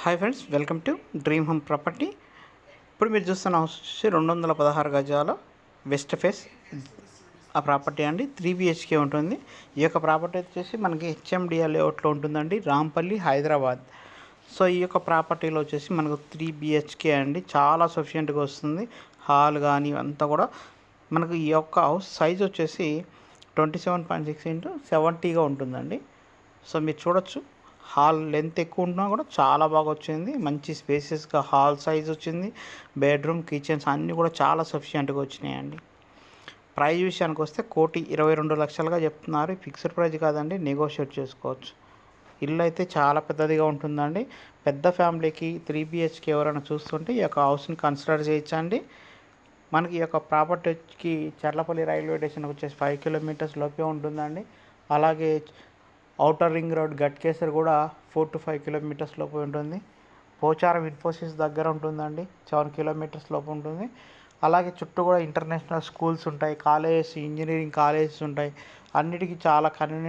Hi friends, welcome to dream home property. ఇప్పుడు మీరు చూస్తున్న హౌస్ వచ్చేసి 216 గజాల వెస్ట్ ఫేస్ ఆ ప్రాపర్టీ అండి. 3 బిహెచ్కే ఉంటుంది. ఈ యొక్క ప్రాపర్టీ వచ్చేసి మనకి హెచ్ఎండిఎల్ లేఅవుట్లో ఉంటుందండి, రాంపల్లి, హైదరాబాద్. సో ఈ యొక్క ప్రాపర్టీలో వచ్చేసి మనకు 3 బిహెచ్కే అండి, చాలా సఫిషియెంట్గా వస్తుంది. హాల్ కానీ అంతా కూడా మనకు ఈ యొక్క హౌస్ సైజ్ వచ్చేసి 27.6 ఇంటూ 70గా ఉంటుందండి. సో మీరు చూడొచ్చు, హాల్ లెంత్ ఎక్కువ ఉన్నా కూడా చాలా బాగా వచ్చింది. మంచి స్పేసెస్గా హాల్ సైజ్ వచ్చింది. బెడ్రూమ్, కిచెన్స్ అన్నీ కూడా చాలా సఫిషియెంట్గా వచ్చినాయండి. ప్రైస్ విషయానికి వస్తే 1,22,00,000గా చెప్తున్నారు. ఫిక్స్డ్ ప్రైస్ కాదండి, నెగోషియేట్ చేసుకోవచ్చు. ఇల్లు అయితే చాలా పెద్దదిగా ఉంటుందండి. పెద్ద ఫ్యామిలీకి 3 బిహెచ్కే ఎవరైనా చూస్తుంటే ఈ యొక్క హౌస్ని కన్సిడర్ చేయొచ్చండి. మనకి ఈ యొక్క ప్రాపర్టీకి చర్లపల్లి రైల్వే స్టేషన్కి వచ్చేసి 5 కిలోమీటర్స్ లోపే ఉంటుందండి. అలాగే ఔటర్ రింగ్ రోడ్ గట్కేసర్ కూడా 4 to 5 కిలోమీటర్స్ లోపు ఉంటుంది. పోచారం ఇన్ఫోసిస్ దగ్గర ఉంటుందండి, 7 కిలోమీటర్స్ లోపు ఉంటుంది. అలాగే చుట్టూ కూడా ఇంటర్నేషనల్ స్కూల్స్ ఉంటాయి, కాలేజెస్, ఇంజనీరింగ్ కాలేజెస్ ఉంటాయి. అన్నిటికీ చాలా కన్వీనియంట్